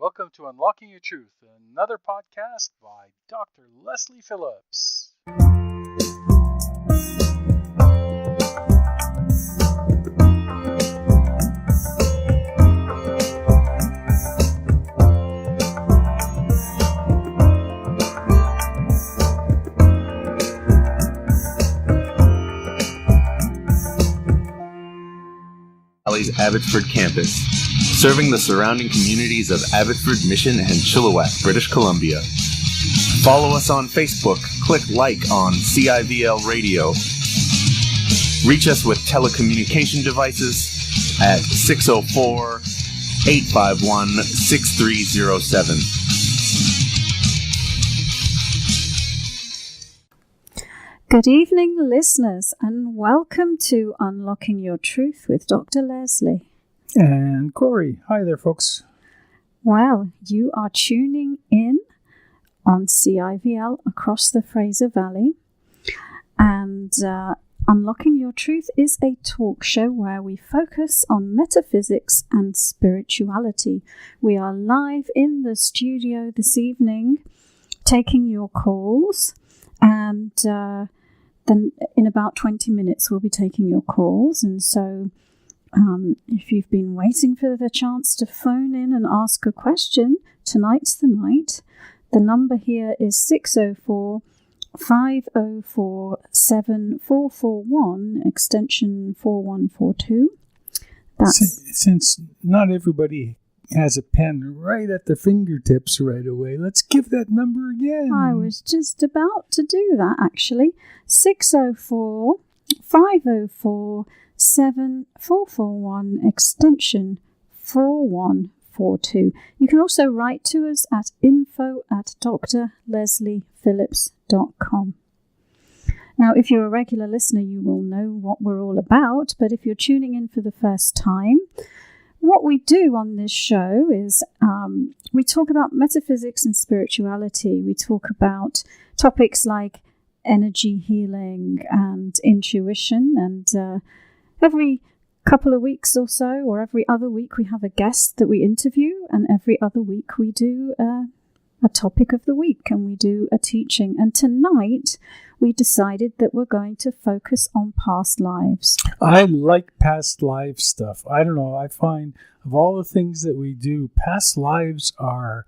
welcome to Unlocking Your Truth, another podcast by Dr. Leslie Phillips. Valley's Abbotsford campus, serving the surrounding communities of Abbotsford, Mission, and Chilliwack, British Columbia. Follow us on Facebook, click like on CIVL Radio. Reach us with telecommunication devices at 604-851-6307. Good evening, listeners, and welcome to Unlocking Your Truth with Dr. Leslie. And Corey. Hi there, folks. Well, you are tuning in on CIVL across the Fraser Valley. And Unlocking Your Truth is a talk show where we focus on metaphysics and spirituality. We are live in the studio this evening, taking your calls. And then in about 20 minutes, we'll be taking your calls. And so if you've been waiting for the chance to phone in and ask a question, tonight's the night. The number here is 604-504-7441, extension 4142. Since not everybody has a pen right at their fingertips right away, let's give that number again. I was just about to do that, actually. 604-504-7441, extension 4142. You can also write to us at info@drlesliephillips.com. Now, if you're a regular listener, you will know what we're all about, but if you're tuning in for the first time, what we do on this show is we talk about metaphysics and spirituality. We talk about topics like energy healing and intuition. And every couple of weeks or so, or every other week, we have a guest that we interview. And every other week, we do a topic of the week and we do a teaching. And tonight, we decided that we're going to focus on past lives. I like past life stuff. I don't know. I find of all the things that we do, past lives are,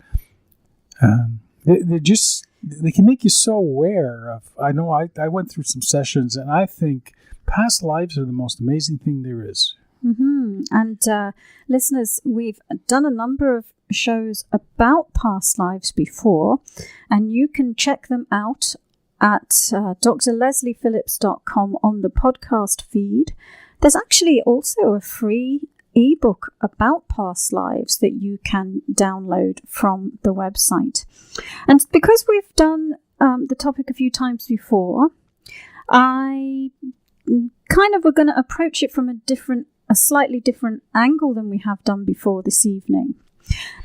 they can make you so aware of. I know I went through some sessions and I think past lives are the most amazing thing there is. Mm-hmm. And listeners, we've done a number of shows about past lives before, and you can check them out at drlesliephillips.com on the podcast feed. There's actually also a free ebook about past lives that you can download from the website. And because we've done the topic a few times before, I kind of were going to approach it from a slightly different angle than we have done before this evening.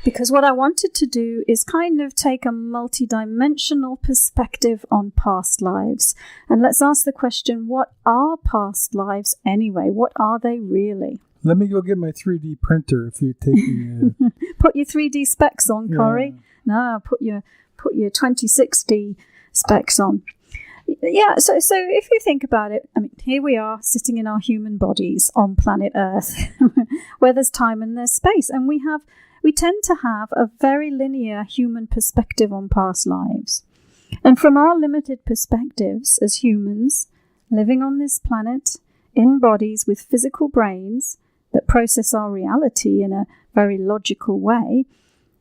Because what I wanted to do is kind of take a multidimensional perspective on past lives. And let's ask the question, what are past lives anyway? What are they really? Let me go get my 3D printer if you're taking Put your 3D specs on, Corey. No, put your 2060 specs on. Yeah, so if you think about it, I mean, here we are sitting in our human bodies on planet Earth, where there's time and there's space. And we tend to have a very linear human perspective on past lives. And from our limited perspectives as humans, living on this planet, in bodies with physical brains that process our reality in a very logical way,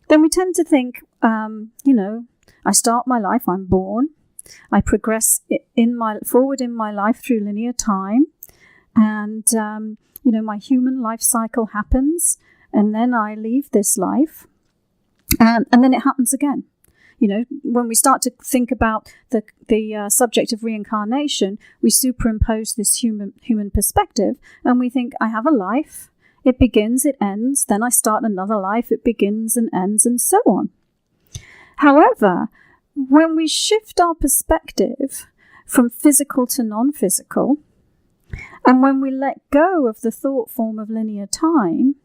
then we tend to think, I start my life, I'm born, I progress forward in my life through linear time, and, my human life cycle happens, and then I leave this life, and then it happens again. When we start to think about the subject of reincarnation, we superimpose this human perspective, and we think, I have a life, it begins, it ends, then I start another life, it begins and ends, and so on. However, when we shift our perspective from physical to non-physical, and when we let go of the thought form of linear time,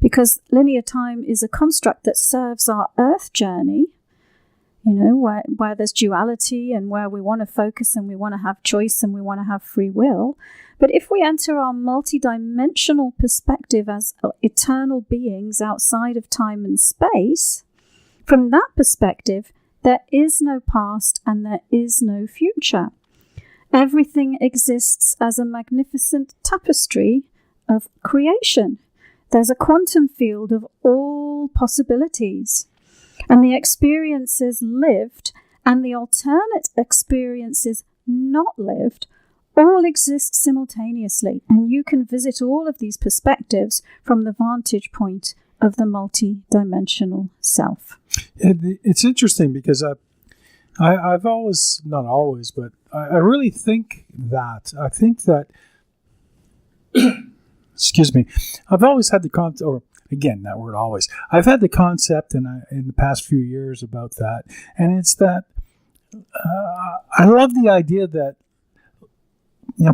because linear time is a construct that serves our Earth journey, where there's duality and where we want to focus and we want to have choice and we want to have free will. But if we enter our multidimensional perspective as eternal beings outside of time and space, from that perspective, there is no past and there is no future. Everything exists as a magnificent tapestry of creation. There's a quantum field of all possibilities. And the experiences lived and the alternate experiences not lived all exist simultaneously. And you can visit all of these perspectives from the vantage point of the multi-dimensional self. It's interesting because I've always, not always, but I really think that. I think that, excuse me, I've always had the concept, or again, that word always, I've had the concept in the past few years about that. And it's that I love the idea that,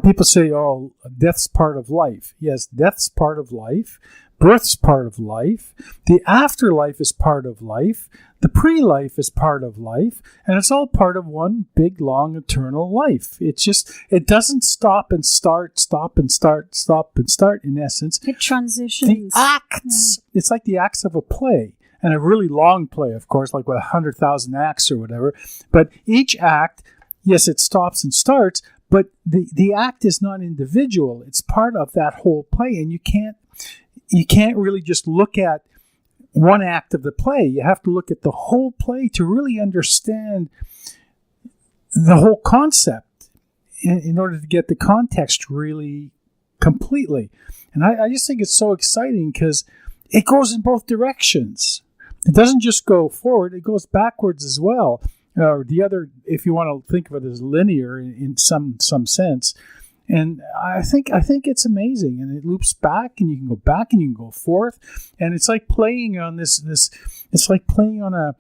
people say, oh, death's part of life. Yes, death's part of life. Birth's part of life. The afterlife is part of life. The pre-life is part of life. And it's all part of one big, long, eternal life. It's just, it doesn't stop and start, stop and start, stop and start, in essence. It transitions. The acts, it's like the acts of a play. And a really long play, of course, like with 100,000 acts or whatever. But each act, yes, it stops and starts, but the act is not individual. It's part of that whole play. And you can't really just look at one act of the play. You have to look at the whole play to really understand the whole concept in order to get the context really completely. And I just think it's so exciting because it goes in both directions. It doesn't just go forward, it goes backwards as well. Or the other, if you want to think of it as linear in some sense. And I think it's amazing, and it loops back, and you can go back, and you can go forth, and it's like playing on this. It's like playing on a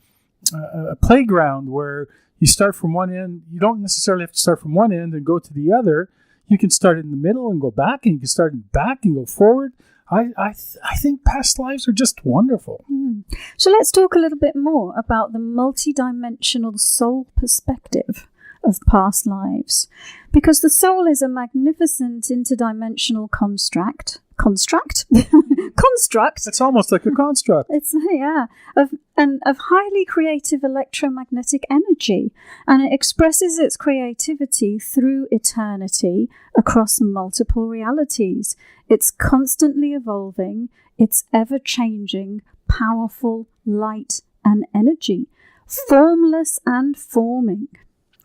playground where you start from one end. You don't necessarily have to start from one end and go to the other. You can start in the middle and go back, and you can start in back and go forward. I think past lives are just wonderful. So let's talk a little bit more about the multidimensional soul perspective of past lives, because the soul is a magnificent interdimensional construct. It's almost like a construct. It's of highly creative electromagnetic energy, and it expresses its creativity through eternity across multiple realities. It's constantly evolving. It's ever changing, powerful light and energy, formless and forming.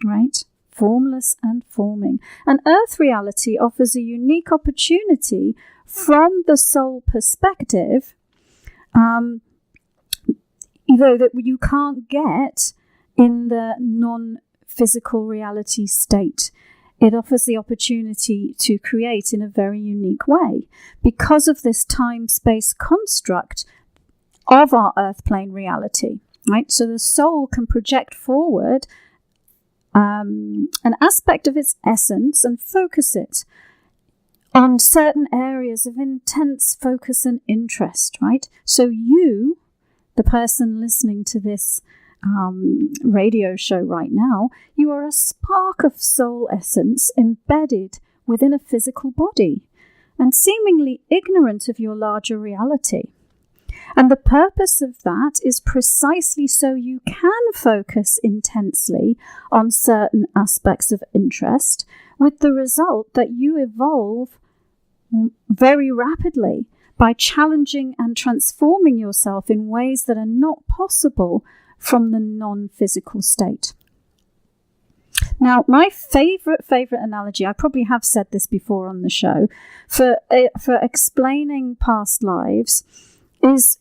Right? Formless and forming. And Earth reality offers a unique opportunity from the soul perspective, that you can't get in the non-physical reality state. It offers the opportunity to create in a very unique way because of this time-space construct of our Earth plane reality. Right? So the soul can project forward an aspect of its essence and focus it on certain areas of intense focus and interest, right? So you, the person listening to this radio show right now, you are a spark of soul essence embedded within a physical body and seemingly ignorant of your larger reality. And the purpose of that is precisely so you can focus intensely on certain aspects of interest, with the result that you evolve very rapidly by challenging and transforming yourself in ways that are not possible from the non-physical state. Now, my favorite analogy, I probably have said this before on the show, for explaining past lives is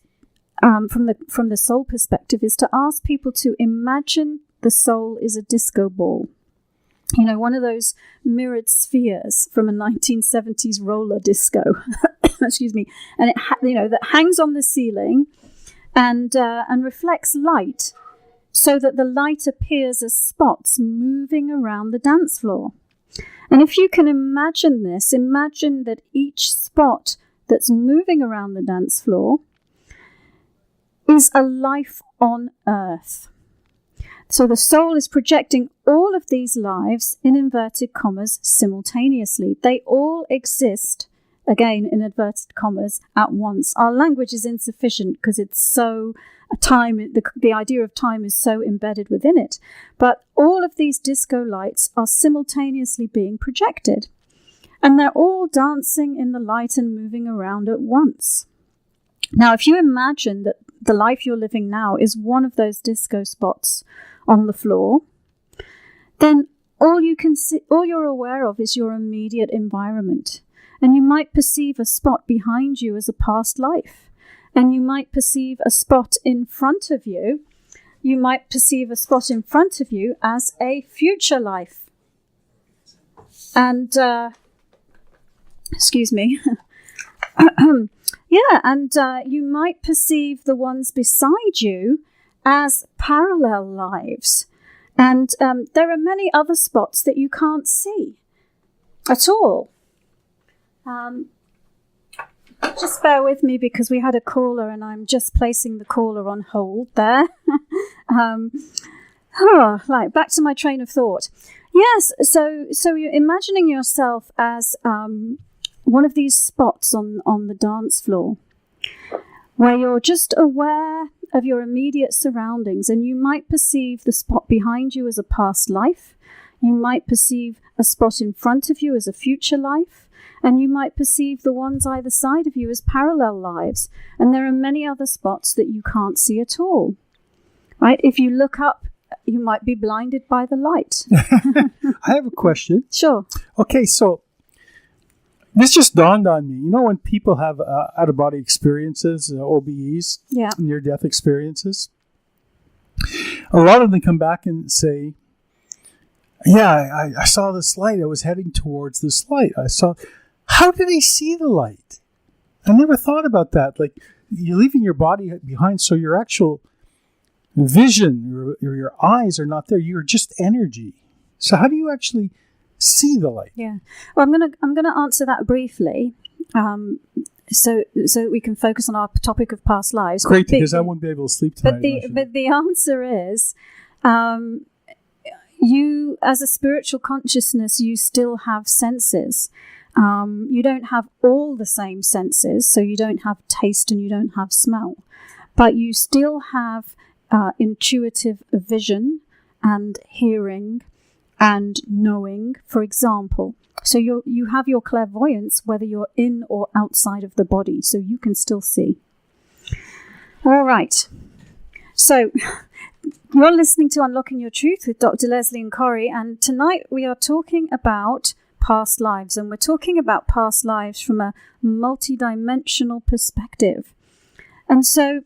from the soul perspective, is to ask people to imagine the soul is a disco ball. One of those mirrored spheres from a 1970s roller disco. Excuse me. And it that hangs on the ceiling and reflects light, so that the light appears as spots moving around the dance floor. And if you can imagine this, imagine that each spot that's moving around the dance floor is a life on earth. So the soul is projecting all of these lives, in inverted commas, simultaneously. They all exist, again, in inverted commas, at once. Our language is insufficient because it's so the idea of time is so embedded within it. But all of these disco lights are simultaneously being projected. And they're all dancing in the light and moving around at once. Now, if you imagine that the life you're living now is one of those disco spots on the floor, then all you're aware of is your immediate environment. And you might perceive a spot behind you as a past life. And you might perceive a spot in front of you. You might perceive a spot in front of you as a future life. And, excuse me. Yeah, and you might perceive the ones beside you as parallel lives. And there are many other spots that you can't see at all. Just bear with me because we had a caller and I'm just placing the caller on hold there. Back to my train of thought. Yes, so you're imagining yourself as one of these spots on the dance floor where you're just aware of your immediate surroundings, and you might perceive the spot behind you as a past life. You might perceive a spot in front of you as a future life, and you might perceive the ones either side of you as parallel lives. And there are many other spots that you can't see at all. Right? If you look up, you might be blinded by the light. I have a question. Sure. Okay, so this just dawned on me. You know when people have out-of-body experiences, OBEs, near-death experiences? A lot of them come back and say, yeah, I saw this light. I was heading towards this light. How did I see the light? I never thought about that. Like, you're leaving your body behind, so your actual vision or your eyes are not there. You're just energy. So how do you actually see the light? Yeah. Well, I'm gonna answer that briefly, so we can focus on our topic of past lives. Great, because I won't be able to sleep tonight. But the answer is, you as a spiritual consciousness, you still have senses. You don't have all the same senses, so you don't have taste and you don't have smell, but you still have intuitive vision and hearing and knowing, for example. So you have your clairvoyance whether you're in or outside of the body, so you can still see. All right. So you're listening to Unlocking Your Truth with Dr. Leslie and Corrie, and tonight we are talking about past lives, and we're talking about past lives from a multidimensional perspective. And so,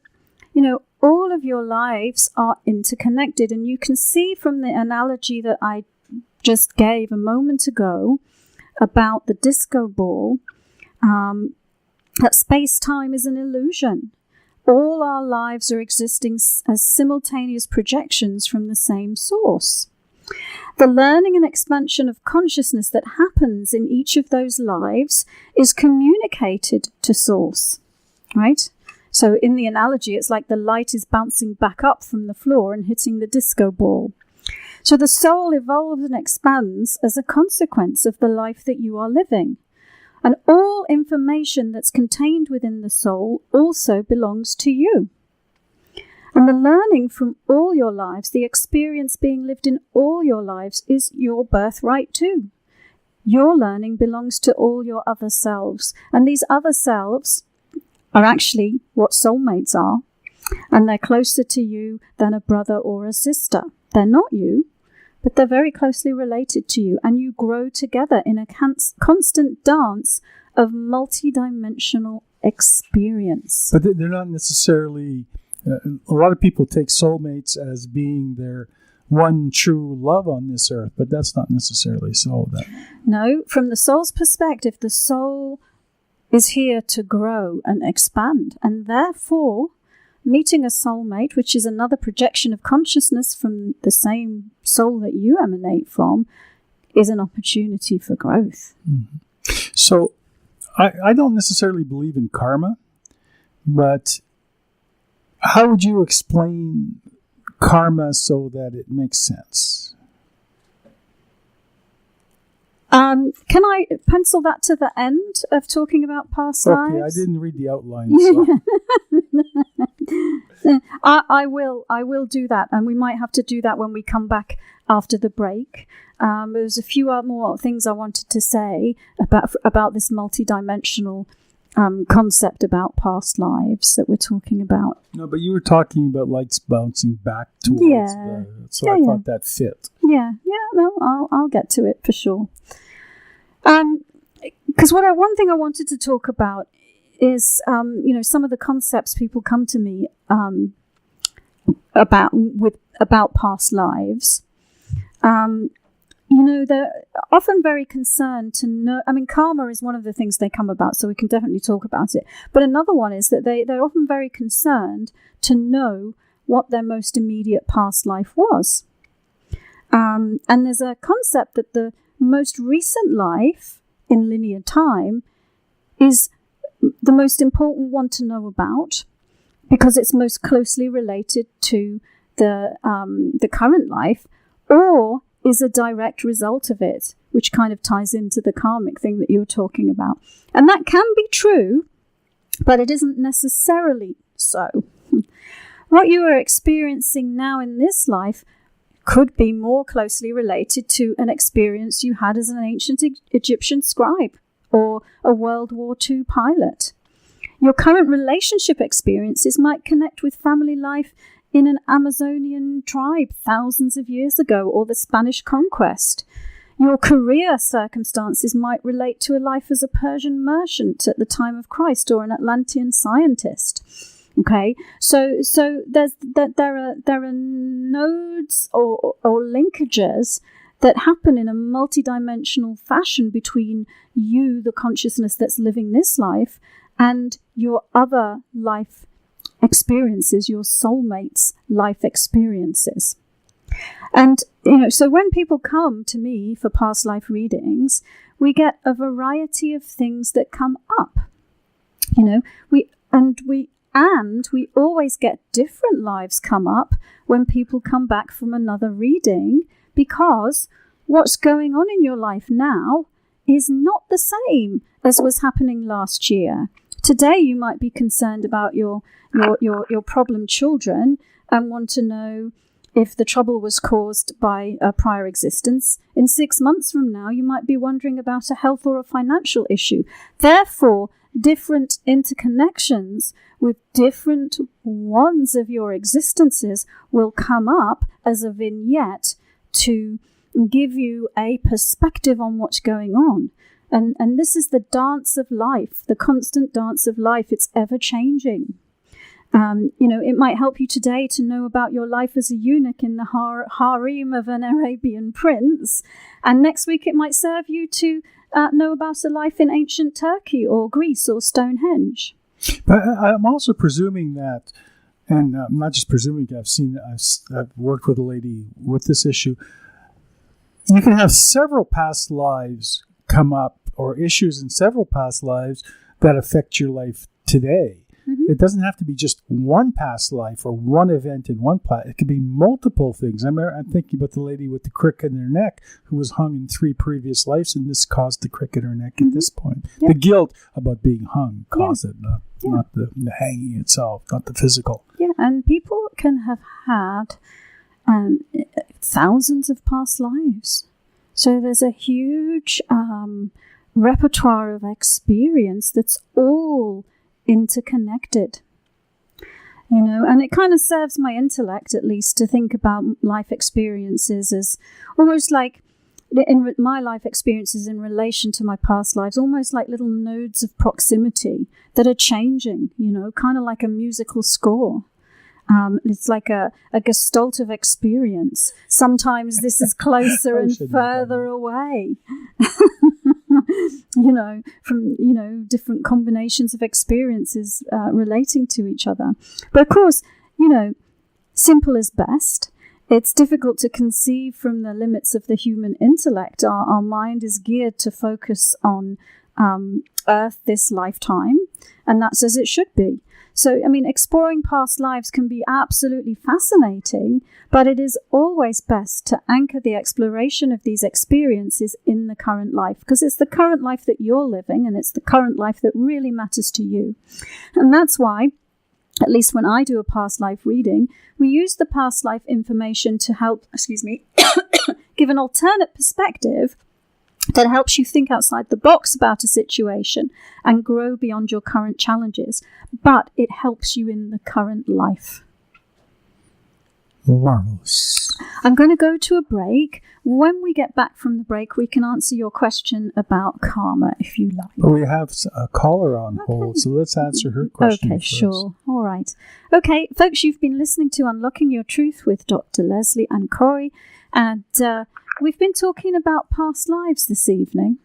all of your lives are interconnected, and you can see from the analogy that I just gave a moment ago about the disco ball, that space-time is an illusion. All our lives are existing as simultaneous projections from the same source. The learning and expansion of consciousness that happens in each of those lives is communicated to source, right? So in the analogy, it's like the light is bouncing back up from the floor and hitting the disco ball. So the soul evolves and expands as a consequence of the life that you are living. And all information that's contained within the soul also belongs to you. And the learning from all your lives, the experience being lived in all your lives, is your birthright too. Your learning belongs to all your other selves. And these other selves are actually what soulmates are. And they're closer to you than a brother or a sister. They're not you, but they're very closely related to you. And you grow together in a constant dance of multidimensional experience. But they're not necessarily... a lot of people take soulmates as being their one true love on this earth, but that's not necessarily so. No, from the soul's perspective, the soul is here to grow and expand, and therefore meeting a soulmate, which is another projection of consciousness from the same soul that you emanate from, is an opportunity for growth. Mm-hmm. So I don't necessarily believe in karma, but how would you explain karma so that it makes sense? Can I pencil that to the end of talking about past lives? Okay, I didn't read the outline. So. I will do that, and we might have to do that when we come back after the break. There's a few more things I wanted to say about this multidimensional concept about past lives that we're talking about. No, but you were talking about lights bouncing back towards I thought that fit. Yeah, no, I'll get to it for sure. Because one thing I wanted to talk about is, some of the concepts people come to me about past lives. They're often very concerned to know. I mean, karma is one of the things they come about, so we can definitely talk about it. But another one is that they're often very concerned to know what their most immediate past life was. And there's a concept that the most recent life in linear time is the most important one to know about, because it's most closely related to the current life, or is a direct result of it, which kind of ties into the karmic thing that you were talking about. And that can be true, but it isn't necessarily so. What you are experiencing now in this life could be more closely related to an experience you had as an ancient Egyptian scribe or a World War II pilot. Your current relationship experiences might connect with family life in an Amazonian tribe thousands of years ago, or the Spanish conquest. Your career circumstances might relate to a life as a Persian merchant at the time of Christ, or an Atlantean scientist. Okay, so there are nodes or linkages that happen in a multidimensional fashion between you, the consciousness that's living this life, and your other life experiences, your soulmate's life experiences. And, so when people come to me for past life readings, we get a variety of things that come up. We always get different lives come up when people come back from another reading, because what's going on in your life now is not the same as was happening last year. Today you might be concerned about your problem children and want to know if the trouble was caused by a prior existence. In 6 months from now, you might be wondering about a health or a financial issue. Therefore, different interconnections with different ones of your existences will come up as a vignette to give you a perspective on what's going on. And this is the dance of life, the constant dance of life. It's ever changing. It might help you today to know about your life as a eunuch in the harem of an Arabian prince. And next week it might serve you to know about a life in ancient Turkey or Greece or Stonehenge. But I'm also presuming that, and I'm not just presuming, I've worked with a lady with this issue. You can have several past lives come up, or issues in several past lives that affect your life today. Mm-hmm. It doesn't have to be just one past life or one event in one past. It could be multiple things. I'm thinking about the lady with the crick in her neck who was hung in 3 previous lives, and this caused the crick in her neck at this point. Yeah. The guilt about being hung caused it, not the hanging itself, not the physical. Yeah, and people can have had thousands of past lives. So there's a huge repertoire of experience that's all interconnected, and it kind of serves my intellect, at least, to think about life experiences as almost like my life experiences in relation to my past lives, almost like little nodes of proximity that are changing, kind of like a musical score. It's like a gestalt of experience. Sometimes this is closer and further away, from, different combinations of experiences relating to each other. But of course, simple is best. It's difficult to conceive from the limits of the human intellect. Our mind is geared to focus on Earth this lifetime, and that's as it should be. So, I mean, exploring past lives can be absolutely fascinating, but it is always best to anchor the exploration of these experiences in the current life, because it's the current life that you're living, and it's the current life that really matters to you. And that's why, at least when I do a past life reading, we use the past life information to help, give an alternate perspective that helps you think outside the box about a situation and grow beyond your current challenges. But it helps you in the current life. Marvelous. I'm going to go to a break. When we get back from the break, we can answer your question about karma, if you like. But we have a caller on hold, so let's answer her question Okay, first. sure. All right. Okay, folks, you've been listening to Unlocking Your Truth with Dr. Leslie and Corey, and we've been talking about past lives this evening.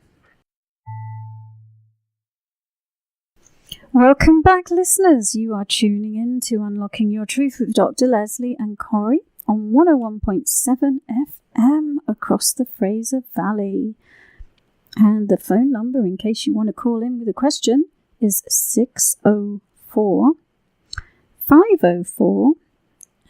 Welcome back, listeners. You are tuning in to Unlocking Your Truth with Dr. Leslie and Corey on 101.7 FM across the Fraser Valley. And the phone number, in case you want to call in with a question, is 604 504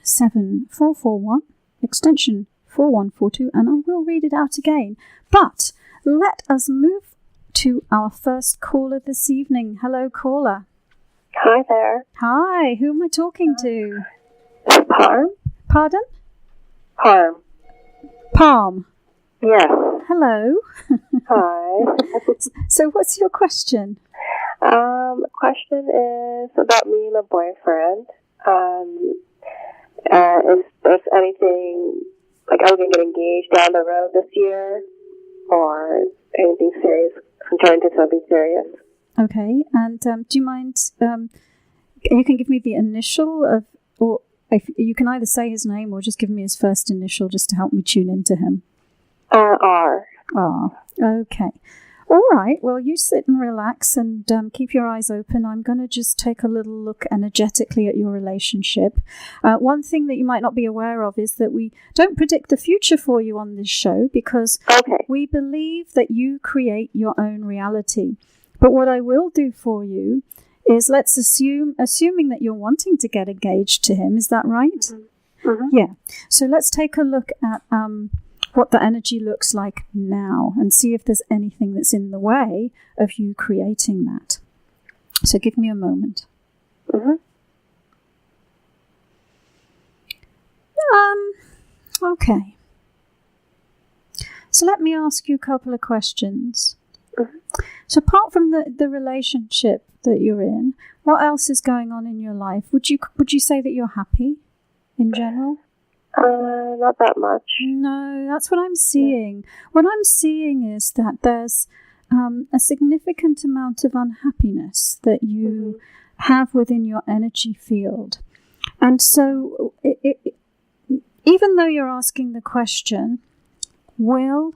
7441, extension 4142, and I will read it out again. But let us move to our first caller this evening. Hello, caller. Hi there. Hi, who am I talking to? Parm? Pardon? Parm. Palm. Yes. Hello. Hi. So what's your question? Question is about me and my boyfriend. If there's anything, like, are we going to get engaged down the road this year? Or anything serious? I'm trying to do something serious. Okay, and do you mind, you can give me the initial of, or if you can either say his name or just give me his first initial just to help me tune into him. R. Oh, okay. All right, well, you sit and relax and keep your eyes open. I'm going to just take a little look energetically at your relationship. One thing that you might not be aware of is that we don't predict the future for you on this show because we believe that you create your own reality. But what I will do for you is let's assuming that you're wanting to get engaged to him, is that right? Mm-hmm. Mm-hmm. Yeah. So let's take a look at what the energy looks like now and see if there's anything that's in the way of you creating that. So give me a moment. Mm-hmm. Okay. So let me ask you a couple of questions. Mm-hmm. So apart from the relationship that you're in, what else is going on in your life? Would you say that you're happy in general? Not that much. No, that's what I'm seeing. What I'm seeing is that there's a significant amount of unhappiness that you have within your energy field. And so even though you're asking the question, will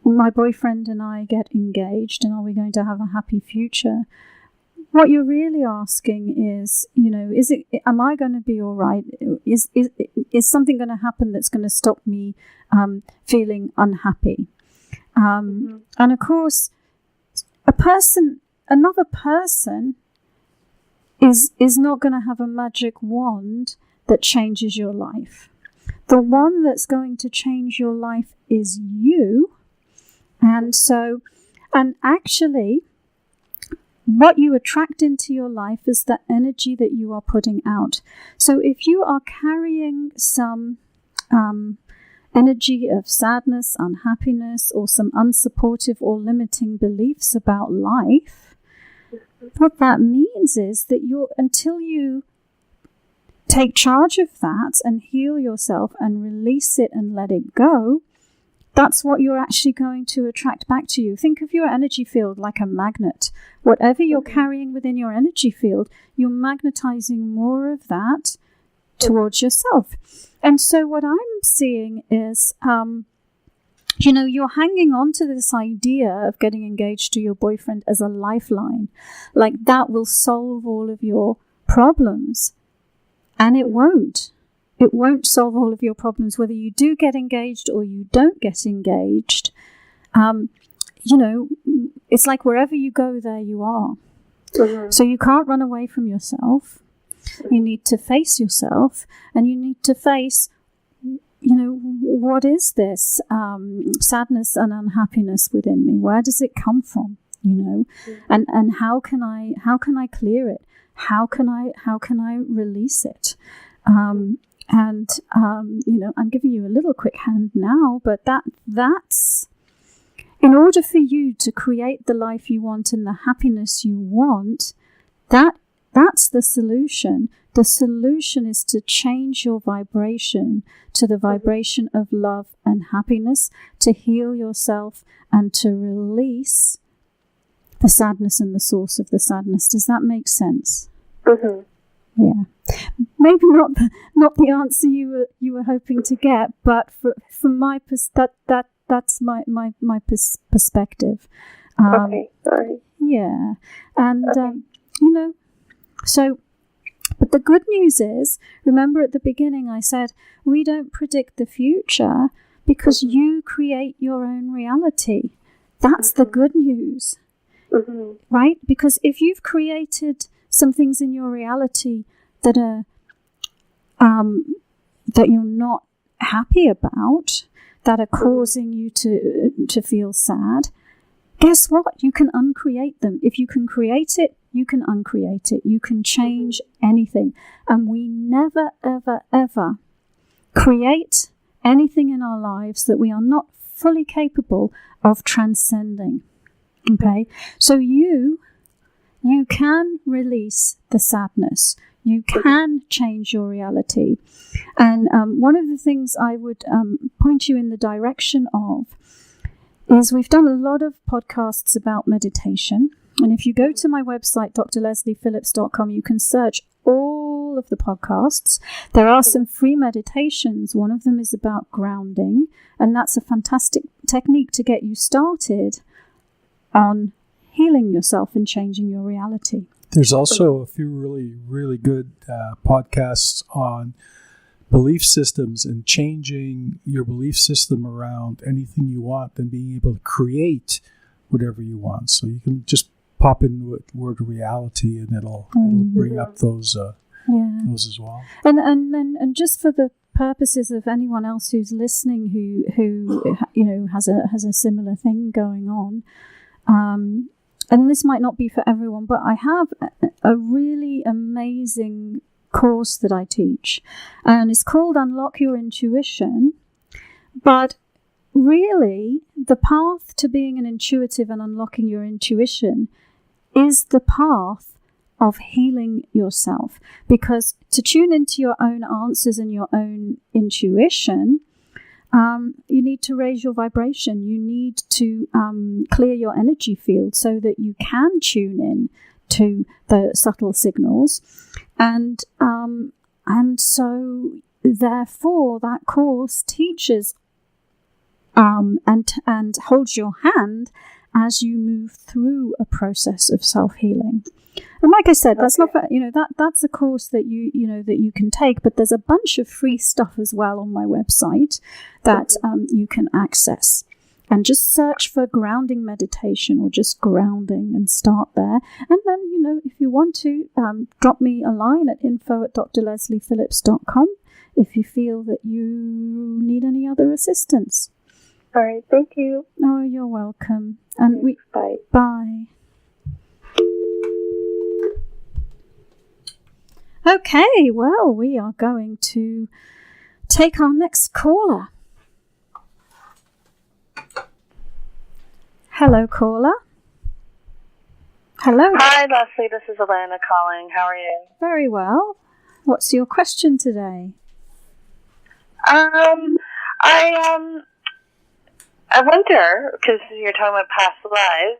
my boyfriend and I get engaged and are we going to have a happy future? What you're really asking is, am I going to be all right? Is something going to happen that's going to stop me feeling unhappy? And of course, another person is not going to have a magic wand that changes your life. The one that's going to change your life is you. And actually, what you attract into your life is the energy that you are putting out. So if you are carrying some energy of sadness, unhappiness, or some unsupportive or limiting beliefs about life, what that means is that until you take charge of that and heal yourself and release it and let it go, that's what you're actually going to attract back to you. Think of your energy field like a magnet. Whatever you're carrying within your energy field, you're magnetizing more of that towards yourself. And so what I'm seeing is, you're hanging on to this idea of getting engaged to your boyfriend as a lifeline. Like that will solve all of your problems. And it won't. It won't solve all of your problems, whether you do get engaged or you don't get engaged. It's like wherever you go, there you are. Mm-hmm. So you can't run away from yourself. You need to face yourself, and you need to face, what is this sadness and unhappiness within me? Where does it come from? And how can I clear it? How can I release it? I'm giving you a little quick hand now, but that's in order for you to create the life you want and the happiness you want. That's the solution. The solution is to change your vibration to the vibration of love and happiness, to heal yourself and to release the sadness and the source of the sadness. Does that make sense? Mm-hmm. Yeah. Maybe not the answer you were hoping to get, but from my that's my perspective. Okay, sorry. Yeah, and Okay. So, but the good news is, remember at the beginning I said, we don't predict the future because you create your own reality. That's the good news, right? Because if you've created some things in your reality that are that you're not happy about, that are causing you to feel sad, guess what? You can uncreate them. If you can create it, you can uncreate it. You can change anything. And we never, ever, ever create anything in our lives that we are not fully capable of transcending. Okay? So you can release the sadness. You can change your reality. And one of the things I would point you in the direction of is we've done a lot of podcasts about meditation. And if you go to my website, drlesliephillips.com, you can search all of the podcasts. There are some free meditations. One of them is about grounding, and that's a fantastic technique to get you started on healing yourself and changing your reality. There's also a few really, really good podcasts on belief systems and changing your belief system around anything you want and being able to create whatever you want. So you can just pop in the word reality and it'll bring up those as well. And just for the purposes of anyone else who's listening who has a similar thing going on, and this might not be for everyone, but I have a really amazing course that I teach, and it's called Unlock Your Intuition. But really, the path to being an intuitive and unlocking your intuition is the path of healing yourself. Because to tune into your own answers and your own intuition, you need to raise your vibration. You need to clear your energy field so that you can tune in to the subtle signals. And so therefore that course teaches and holds your hand as you move through a process of self-healing. And like I said, that's not that's a course that you can take, but there's a bunch of free stuff as well on my website that you can access. And just search for grounding meditation or just grounding and start there. And then, if you want to, drop me a line at info@drlesliephillips.com if you feel that you need any other assistance. All right, thank you. Oh, you're welcome. And Bye. Bye. Okay, well, we are going to take our next caller. Hello, caller. Hello. Hi, Leslie. This is Alana calling. How are you? Very well. What's your question today? I wonder, because you're talking about past lives,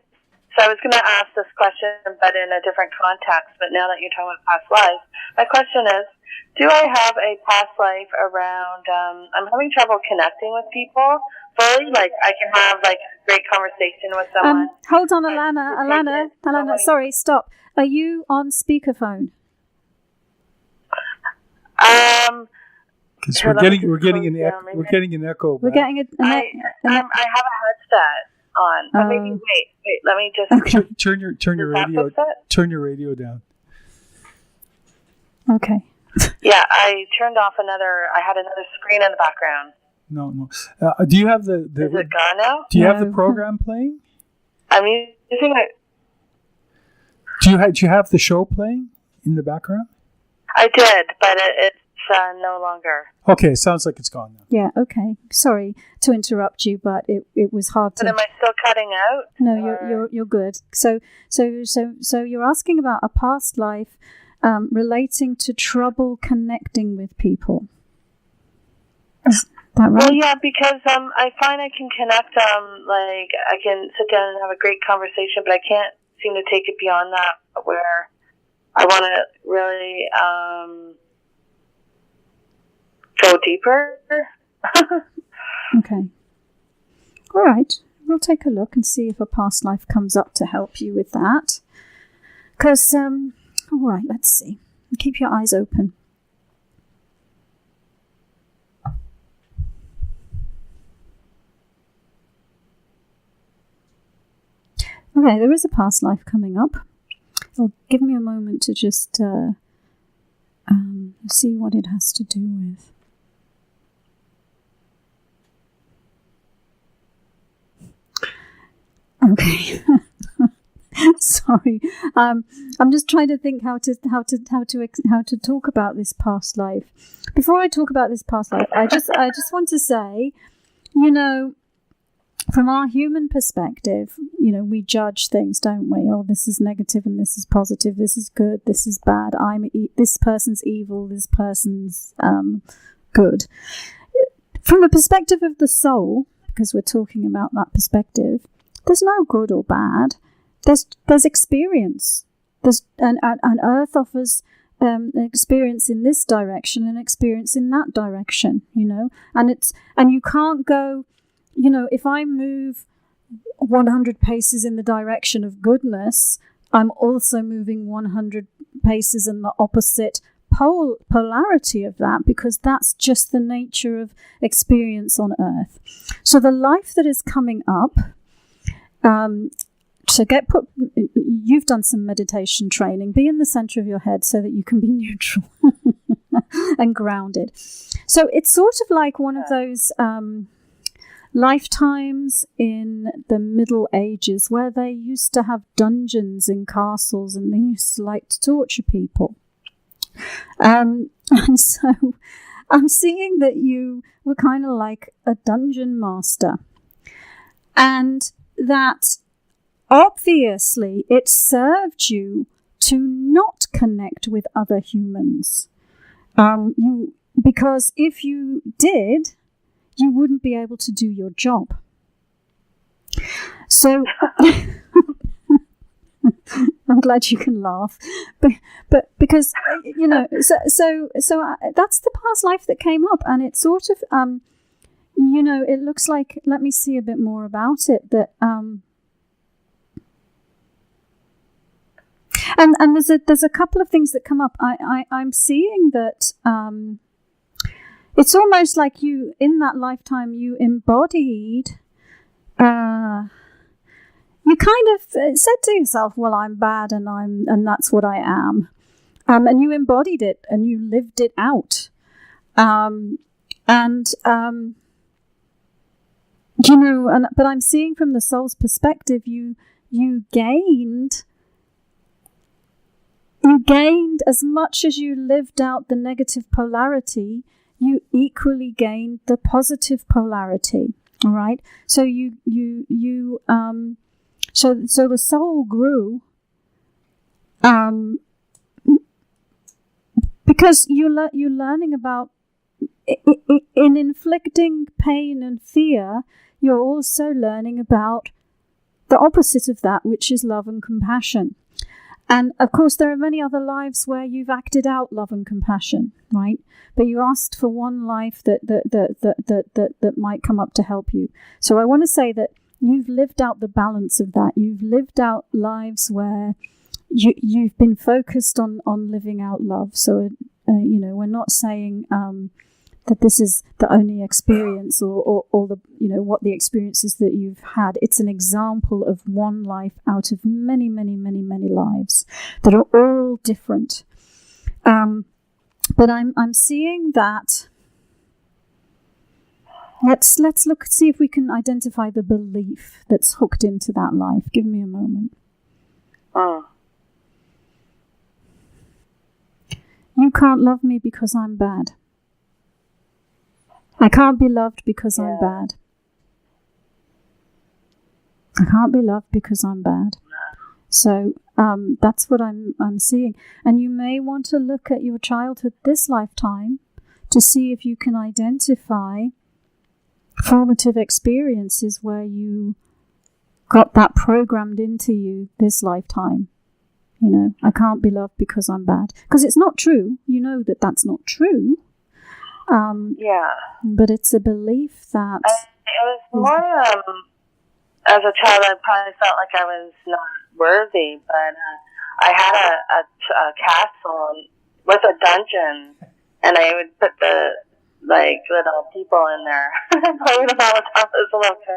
so I was going to ask this question, but in a different context, but now that you're talking about past lives, my question is, do I have a past life around, I'm having trouble connecting with people fully, like I can have like a great conversation with someone. Hold on, Alana, sorry, stop. Are you on speakerphone? Because we're getting an echo. We're getting I have a headset on. Or maybe wait. Let me just turn your radio down. Okay. Yeah, I turned off I had another screen in the background. No. Do you have the Is it gone now? Do you have the program playing? I'm using it. Do you have the show playing in the background? I did, but it's no longer. Okay, sounds like it's gone now. Yeah, okay. Sorry to interrupt you, but it was hard to. But am I still cutting out? No, you're good. So you're asking about a past life relating to trouble connecting with people. Is that right? Well, yeah, because I find I can connect. Like I can sit down and have a great conversation, but I can't seem to take it beyond that. Where I want to really go deeper. Okay. All right. We'll take a look and see if a past life comes up to help you with that. Because, all right, let's see. Keep your eyes open. Okay, there is a past life coming up. It'll give me a moment to just see what it has to do with. Okay. Sorry. I'm just trying to think how to talk about this past life. Before I talk about this past life, I just want to say, from our human perspective, we judge things, don't we? Oh, this is negative and this is positive. This is good. This is bad. This person's evil. This person's good. From the perspective of the soul, because we're talking about that perspective, there's no good or bad. There's experience. And Earth offers an experience in this direction and experience in that direction. And you can't go. If I move 100 paces in the direction of goodness, I'm also moving 100 paces in the opposite polarity of that, because that's just the nature of experience on Earth. So the life that is coming up, you've done some meditation training. Be in the center of your head so that you can be neutral and grounded. So it's sort of like one of those lifetimes in the Middle Ages where they used to have dungeons in castles and they used to like to torture people. And so I'm seeing that you were kind of like a dungeon master, and that obviously it served you to not connect with other humans. Because if you did, you wouldn't be able to do your job. So I'm glad you can laugh, but because so that's the past life that came up, and it's sort of it looks like, let me see a bit more about it, that and there's a couple of things that come up. I'm seeing that it's almost like you, in that lifetime, you embodied, you kind of said to yourself, well, I'm bad and that's what I am. And you embodied it and you lived it out. But I'm seeing from the soul's perspective, you gained as much as you lived out the negative polarity, you equally gained the positive polarity. All right. So so the soul grew, because you're learning about in inflicting pain and fear. You're also learning about the opposite of that, which is love and compassion. And of course, there are many other lives where you've acted out love and compassion, right? But you asked for one life that might come up to help you. So I want to say that you've lived out the balance of that. You've lived out lives where you've been focused on living out love. So we're not saying that this is the only experience or the, what the experiences that you've had. It's an example of one life out of many, many, many, many lives that are all different. But I'm seeing that. Let's look, see if we can identify the belief that's hooked into that life. Give me a moment. You can't love me because I'm bad. I can't be loved because I'm bad. I can't be loved because I'm bad. So that's what I'm seeing. And you may want to look at your childhood this lifetime to see if you can identify formative experiences where you got that programmed into you this lifetime. I can't be loved because I'm bad. Because it's not true. You know that that's not true. But it's a belief that... It was more, as a child, I probably felt like I was not worthy, but I had a castle with a dungeon, and I would put the, little people in there. Play with them all the time as a little kid.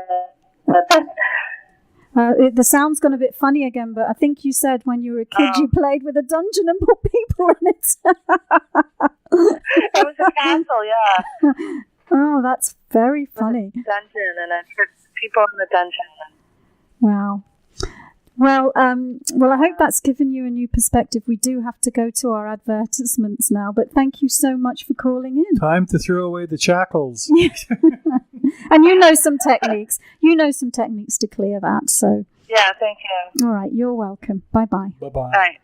The sound's gone a bit funny again, but I think you said when you were a kid you played with a dungeon and put people in it. It was a castle, yeah. Oh, that's very funny. Dungeon, and I put people in the dungeon. Wow. Well, I hope that's given you a new perspective. We do have to go to our advertisements now, but thank you so much for calling in. Time to throw away the shackles. And you know some techniques. You know some techniques to clear that. So. Yeah, thank you. All right, you're welcome. Bye-bye. Bye-bye. All right.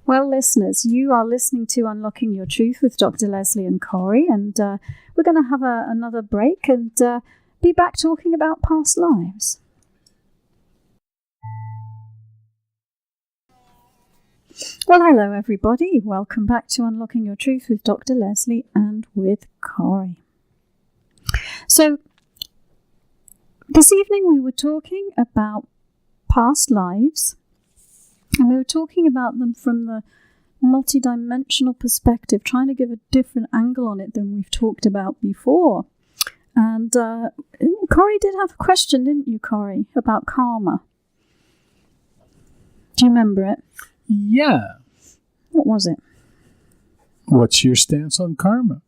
Well, listeners, you are listening to Unlocking Your Truth with Dr. Leslie and Corey, and we're going to have another break and be back talking about past lives. Well, hello, everybody. Welcome back to Unlocking Your Truth with Dr. Leslie and with Corey. So, this evening we were talking about past lives, and we were talking about them from the multidimensional perspective, trying to give a different angle on it than we've talked about before. And Corey did have a question, didn't you, Corey, about karma? Do you remember it? Yeah. What was it? What's your stance on karma?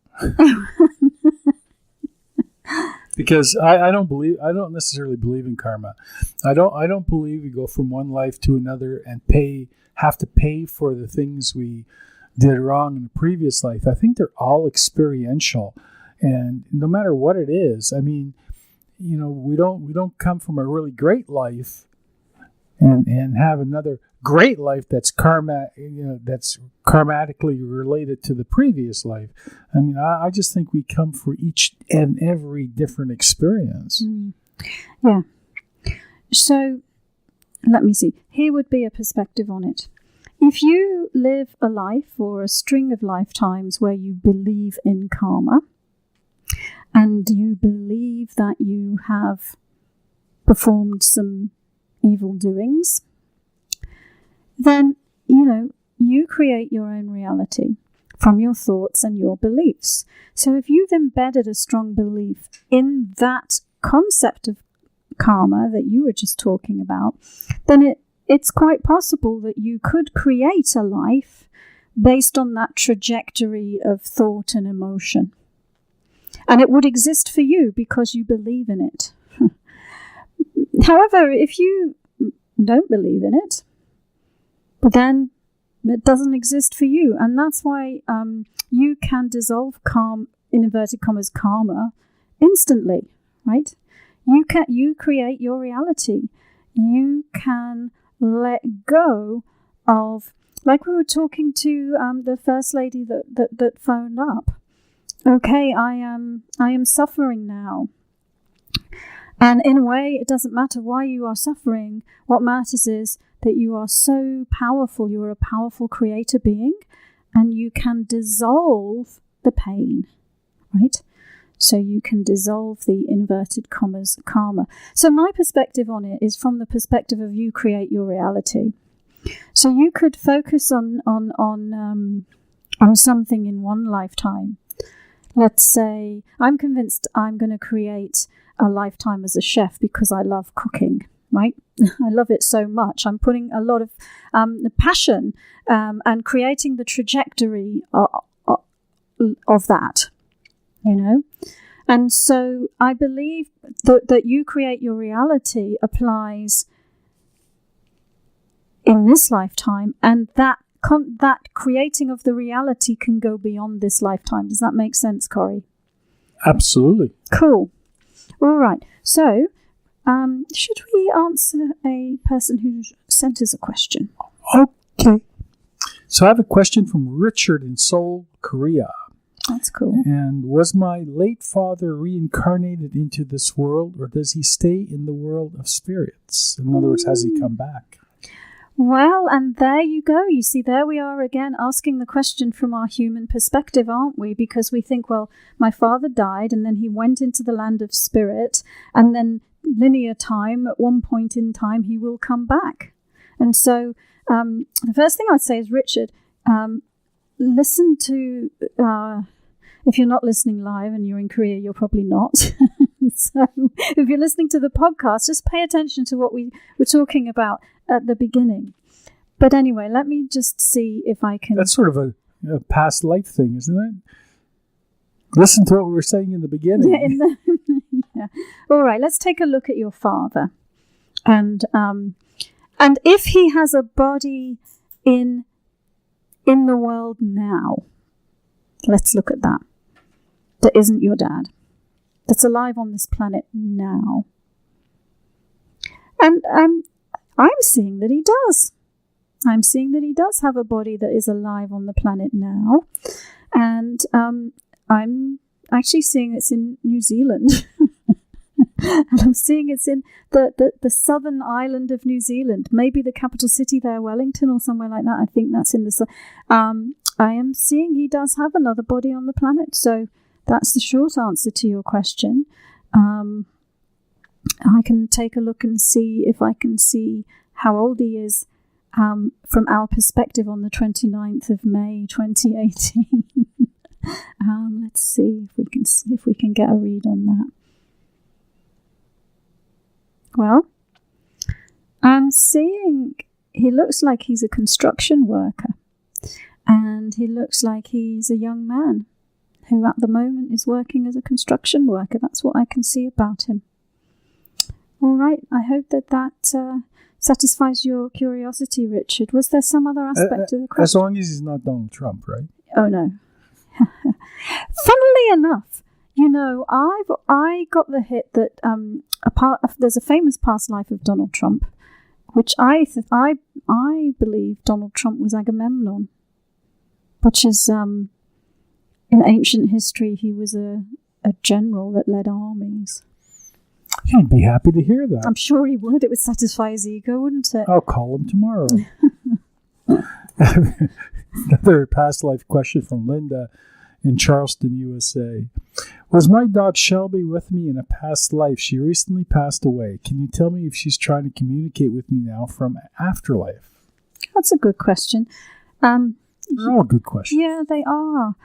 Because I don't necessarily believe in karma. I don't believe we go from one life to another and have to pay for the things we did wrong in the previous life. I think they're all experiential, and no matter what it is, I mean, we don't come from a really great life and have another great life that's that's karmatically related to the previous life. I mean, I just think we come for each and every different experience. Yeah. So, let me see. Here would be a perspective on it. If you live a life or a string of lifetimes where you believe in karma, and you believe that you have performed some evil doings, then, you create your own reality from your thoughts and your beliefs. So if you've embedded a strong belief in that concept of karma that you were just talking about, then it's quite possible that you could create a life based on that trajectory of thought and emotion. And it would exist for you because you believe in it. However, if you don't believe in it, but then it doesn't exist for you. And that's why you can dissolve in inverted commas, karma instantly, right? You create your reality. You can let go of, like we were talking to the first lady that phoned up. Okay, I am suffering now. And in a way, it doesn't matter why you are suffering. What matters is that you are so powerful. You are a powerful creator being, and you can dissolve the pain, right? So you can dissolve the inverted commas karma. So my perspective on it is from the perspective of you create your reality. So you could focus on something in one lifetime let's say I'm convinced I'm going to create a lifetime as a chef because I love cooking, right? I love it so much. I'm putting a lot of passion and creating the trajectory of that, you know. And so I believe that you create your reality applies in this lifetime, and that creating of the reality can go beyond this lifetime. Does that make sense, Corey? Absolutely. Cool. All right. So, should we answer a person who sent us a question? Okay. So I have a question from Richard in Seoul, Korea. That's cool. And was my late father reincarnated into this world, or does he stay in the world of spirits? In other words, has he come back? Well, and there you go. You see, there we are again asking the question from our human perspective, aren't we? Because we think, well, my father died and then he went into the land of spirit, and then linear time, at one point in time, he will come back. And so the first thing I'd say is, Richard, listen to, if you're not listening live and you're in Korea, you're probably not. So if you're listening to the podcast, just pay attention to what we were talking about at the beginning. But anyway, let me just see if I can... That's sort of a past life thing, isn't it? Listen to what we were saying in the beginning. Yeah, yeah. All right, let's take a look at your father. And if he has a body in the world now, let's look at that. That isn't your dad. That's alive on this planet now. And I'm seeing that he does. I'm seeing that he does have a body that is alive on the planet now. And I'm actually seeing it's in New Zealand. And I'm seeing it's in the southern island of New Zealand. Maybe the capital city there, Wellington or somewhere like that. I think that's in the... I am seeing he does have another body on the planet. So that's the short answer to your question. I can take a look and see if I can see how old he is from our perspective on the 29th of May 2018. Let's see if we can get a read on that. Well, I'm seeing he looks like he's a construction worker, and he looks like he's a young man who at the moment is working as a construction worker. That's what I can see about him. All right, I hope that satisfies your curiosity, Richard. Was there some other aspect of the question? As long as he's not Donald Trump, right? Oh, no. Funnily enough, you know, I got the hit that there's a famous past life of Donald Trump, which I believe Donald Trump was Agamemnon, which is in ancient history he was a general that led armies. He'd be happy to hear that. I'm sure he would. It would satisfy his ego, wouldn't it? I'll call him tomorrow. Another past life question from Linda in Charleston, USA. Was my dog Shelby with me in a past life? She recently passed away. Can you tell me if she's trying to communicate with me now from afterlife? That's a good question. They're all good questions. Yeah, they are.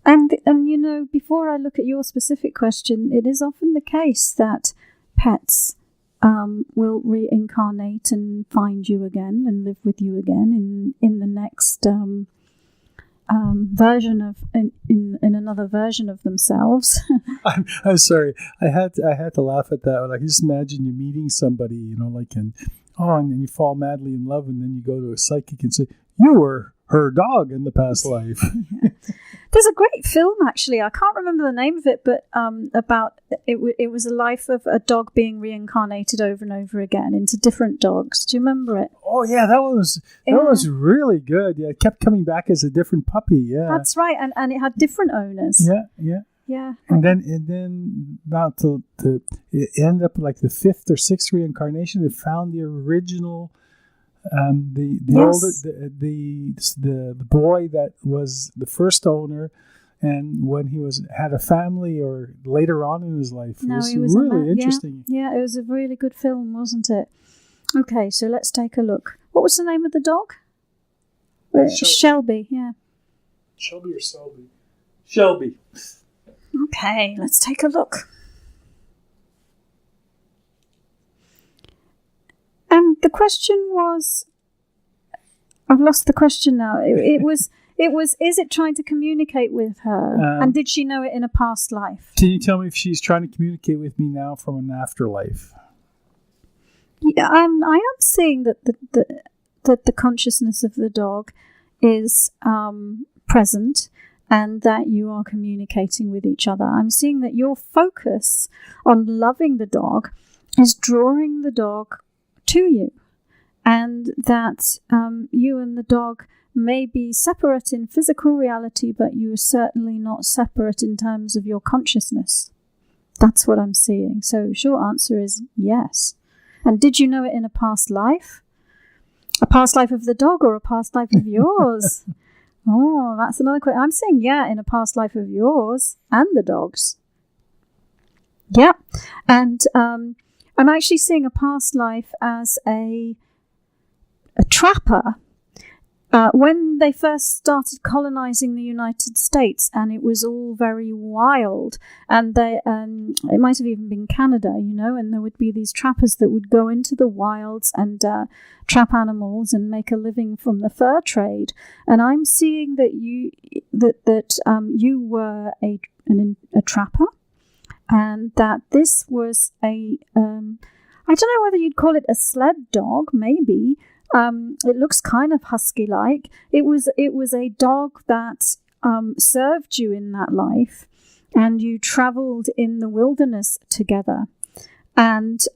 And you know, before I look at your specific question, it is often the case that pets will reincarnate and find you again and live with you again in the next version of in another version of themselves. I'm sorry. I had to laugh at that. Like, just imagine you meeting somebody, you know, like and you fall madly in love, and then you go to a psychic and say, "You were her dog in the past life." There's a great film, actually. I can't remember the name of it, but about it was a life of a dog being reincarnated over and over again into different dogs. Do you remember it? Oh yeah, that was really good. Yeah, it kept coming back as a different puppy. Yeah, that's right, and it had different owners. Yeah. And then now to it ended up like the 5th or 6th reincarnation. It found the original. The boy that was the first owner, and when he had a family or later on in his life, it was really interesting. Yeah, it was a really good film, wasn't it? Okay, so let's take a look. What was the name of the dog? Shelby. Yeah. Shelby or Selby? Shelby. Okay, let's take a look. And the question was, I've lost the question now. It was, is it trying to communicate with her? And did she know it in a past life? Can you tell me if she's trying to communicate with me now from an afterlife? Yeah, I am seeing that the consciousness of the dog is present, and that you are communicating with each other. I'm seeing that your focus on loving the dog is drawing the dog to you, and that you and the dog may be separate in physical reality, but you are certainly not separate in terms of your consciousness. That's what I'm seeing. So short answer is yes. And did you know it in a past life? A past life of the dog or a past life of yours? Oh, that's another question. I'm saying yeah, in a past life of yours and the dog's. Yeah. And I'm actually seeing a past life as a trapper. When they first started colonizing the United States, and it was all very wild, and it might have even been Canada, and there would be these trappers that would go into the wilds and trap animals and make a living from the fur trade. And I'm seeing that you were a trapper, and that this was I don't know whether you'd call it a sled dog, maybe. It looks kind of husky-like. It was a dog that served you in that life, and you travelled in the wilderness together. And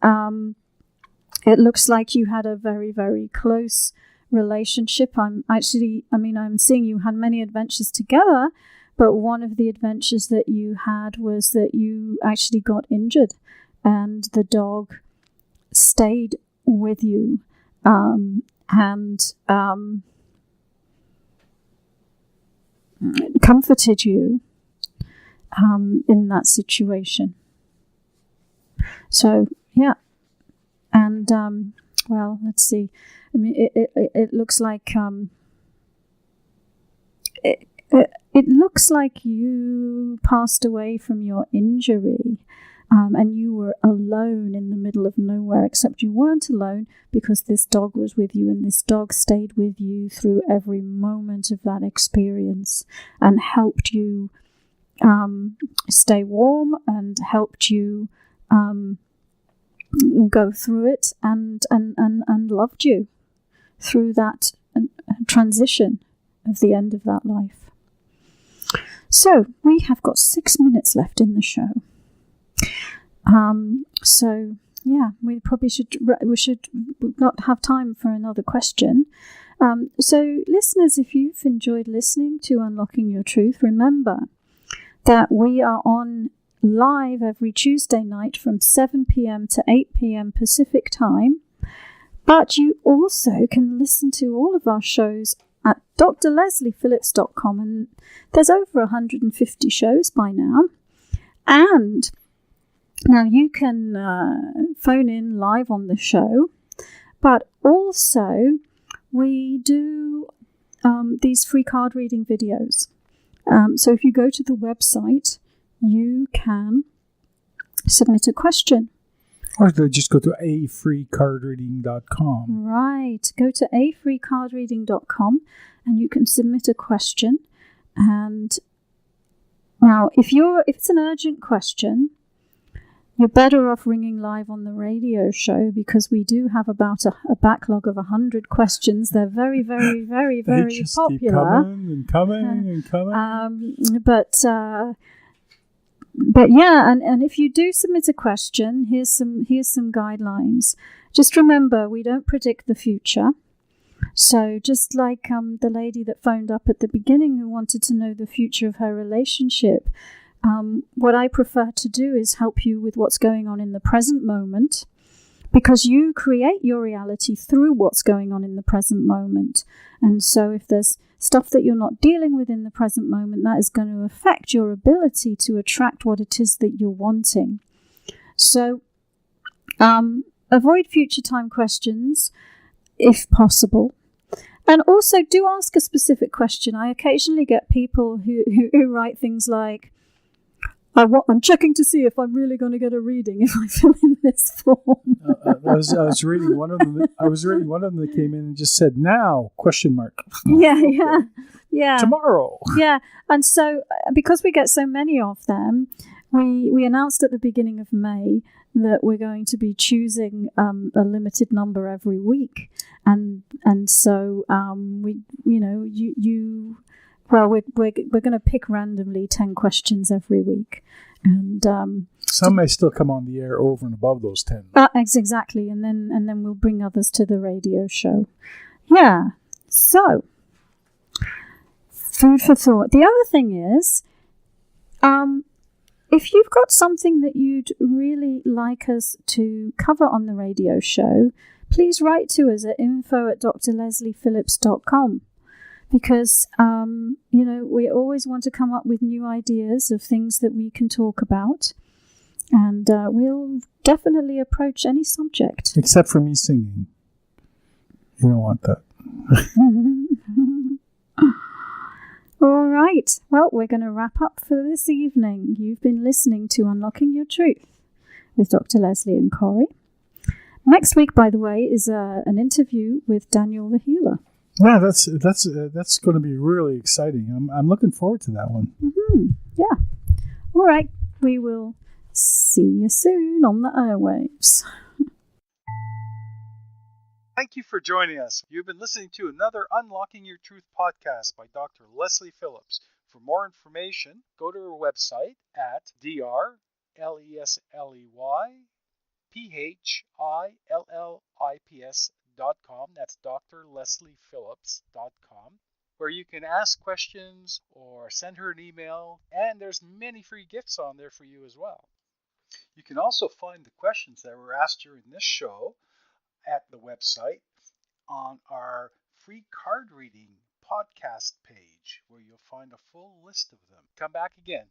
it looks like you had a very, very close relationship. I'm seeing you had many adventures together, but one of the adventures that you had was that you actually got injured, and the dog stayed with you. Comforted you in that situation. So yeah, and well, let's see. I mean, it looks like it looks like you passed away from your injury. And you were alone in the middle of nowhere, except you weren't alone because this dog was with you, and this dog stayed with you through every moment of that experience and helped you stay warm and helped you go through it and loved you through that transition of the end of that life. So we have got 6 minutes left in the show. So yeah, we should not have time for another question. So listeners, if you've enjoyed listening to Unlocking Your Truth, remember that we are on live every Tuesday night from 7 p.m. to 8 p.m. Pacific time. But you also can listen to all of our shows at drlesliephillips.com, and there's over 150 shows by now. And now you can phone in live on the show, but also we do these free card reading videos. So if you go to the website, you can submit a question. Or just go to afreecardreading.com. Right. Go to afreecardreading.com and you can submit a question. And now, if it's an urgent question, you're better off ringing live on the radio show, because we do have about a backlog of 100 questions. They're very, very, very, very they just popular. Keep coming and coming. But yeah, and if you do submit a question, here's some guidelines. Just remember, we don't predict the future. So just like the lady that phoned up at the beginning who wanted to know the future of her relationship, what I prefer to do is help you with what's going on in the present moment, because you create your reality through what's going on in the present moment. And so if there's stuff that you're not dealing with in the present moment, that is going to affect your ability to attract what it is that you're wanting. So avoid future time questions if possible. And also do ask a specific question. I occasionally get people who write things like, I'm checking to see if I'm really going to get a reading if I fill in this form. I was reading one of them. I was reading one of them that came in and just said "now?" ? Yeah. Tomorrow. Yeah, and so because we get so many of them, we announced at the beginning of May that we're going to be choosing a limited number every week, and so we're going to pick randomly 10 questions every week, and some may still come on the air over and above those 10. Exactly, and then we'll bring others to the radio show. Yeah, so food for thought. The other thing is, if you've got something that you'd really like us to cover on the radio show, please write to us at info@drlesliephillips.com, because we always want to come up with new ideas of things that we can talk about, and we'll definitely approach any subject. Except for me singing. You don't want that. All right. Well, we're going to wrap up for this evening. You've been listening to Unlocking Your Truth with Dr. Leslie and Corey. Next week, by the way, is an interview with Daniel the Healer. Yeah, that's going to be really exciting. I'm looking forward to that one. Mm-hmm. Yeah. All right. We will see you soon on the airwaves. Thank you for joining us. You've been listening to another Unlocking Your Truth podcast by Dr. Leslie Phillips. For more information, go to her website at drlesleyphillips.com. That's drlesliephillips.com, where you can ask questions or send her an email, and there's many free gifts on there for you as well. You can also find the questions that were asked during this show at the website on our free card reading podcast page, where you'll find a full list of them. Come back again.